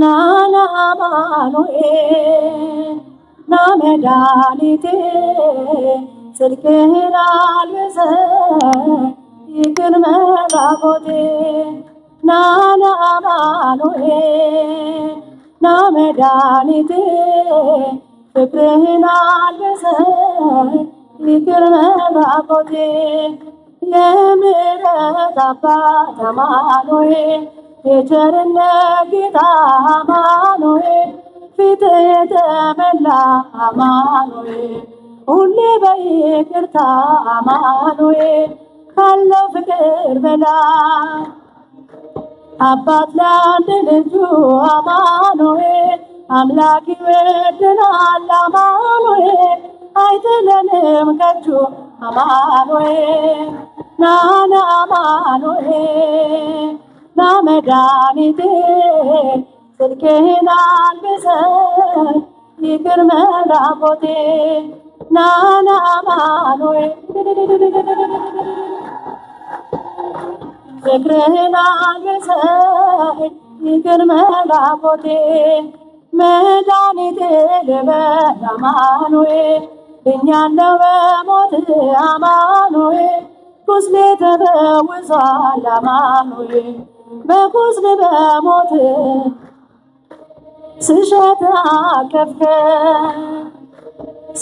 ናና አማኑኤል ና መድኃኒቴ ጽድቅህን አልብሰኝ ይቅር መራቆቴ ናና አማኑኤል ና መድኃኒቴ ፍቅርህን አልብሰኝ ይቅር መራቆቴ የምሕረት አባት አማኑኤል የቸርነት ጌታ አማኑኤል ፊትህ የተመላ አማኑኤል ሁሌ በይቅርታ አማኑኤል ካለው ፍቅር በላይ አባት ለአንድ ልጁ አማኑኤል አምላክ ይወደናል አማኑኤል አይጥለንም ከእጁ አማኑኤል ናና አማኑኤል ና መድኃኒቴ ጽድቅህን አልብሰኝ ይቅር መራቆቴ ናና አማኑኤል ፍቅርህን አልብሰኝ ይቅር መራቆቴ መድኃኒቴ ልበል አማኑኤል ድኛለሁ በሞት አማኑኤል ቁስሌ ተፈውሷል አማኑኤል በቁስል በሞት ስሸት አቀፍከኝ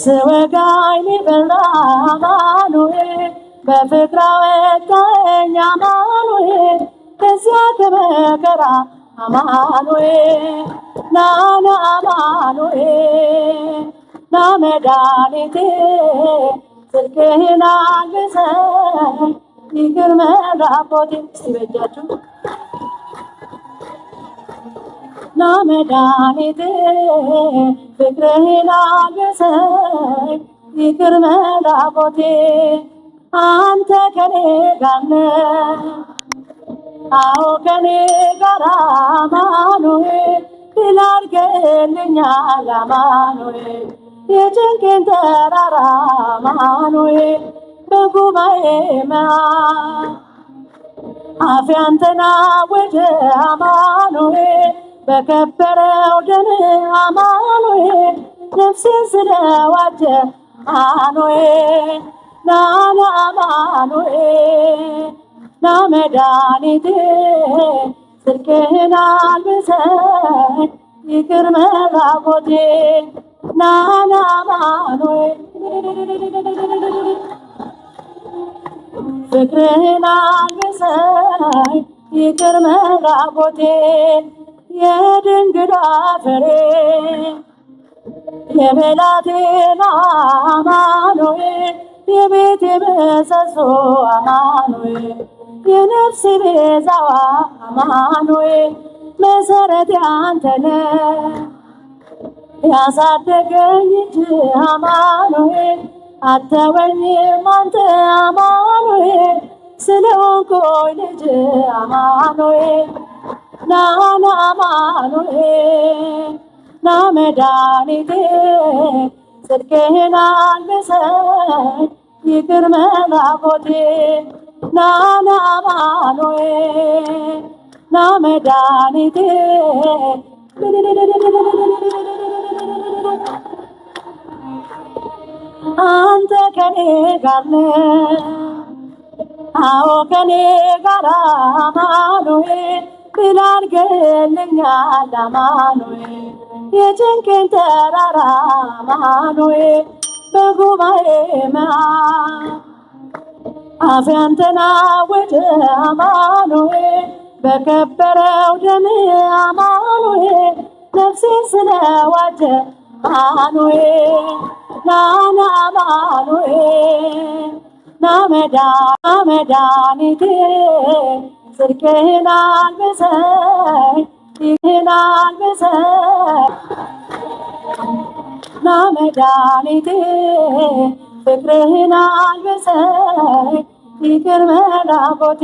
ስወጋኝ ሊበላ አማኑኤል በፍቅር አወጣኸኝ አማኑኤል ከዚያ ከመከራ አማኑኤል ናና አማኑኤል ና መድኃኒቴ ጽድቅህን አልብሰኝ ይቅር መራቆቴ ሲበጃችሁ ና መድኃኒቴ ፍቅርህን አልብሰኝ ይቅር መራቆቴ አንተ ከኔ ጋር ነህ አዎ ከኔ ጋር አማኑኤል ድል አድርገህልኛል አማኑኤል የጭንቄን ተራራ አማኑኤል በጉባኤ መሃል አፌ አንተን አወጀ አማኑኤል በከበረው ደም አማኑኤል ነፍሴን ስለዋጀ አማኑኤል ናና አማኑኤል ና መድኃኒቴ ጽድቅህን አልብሰኝ ይቅር መራቆቴ ናና አማኑኤል ፍቅርህን አልብሰኝ ይቅር መራቆቴ የድንግል ፍሬ የብላቴና አማኑኤል የቤቴ ምሰሶ አማኑኤል የነፍሴ ቤዛዋ አማኑኤል መሰረቴ አንተ ነህ ያሳደገኝ እጅ አማኑኤል አተወኝም አንተ አማኑኤል ስለሆንኩኝ ልጅ አማኑኤል ናና አማኑኤል ና መድኃኒቴ ጽድቅህን አልብሰኝ ይቅር መራቆቴ ናና አማኑኤል ና መድኃኒቴ አንተ ከኔ ጋር ነህ አዎ ከኔ ጋር አማኑኤል ድል አድርገህልኛል አማኑኤል የጭንቄን ተራራ አማኑኤል በጉባኤ መሃል አፌ አንተን አወጀ አማኑኤል በከበረው ደም አማኑኤል ነፍሴን ስለዋጀ አማኑኤል ናና አማኑኤል ና መድኃኒቴ ጽድቅህን አልብሰኝ ይቅር አልብሰኝ ና መድኃኒቴ ፍቅርህን አልብሰኝ ይቅር መራቆቴ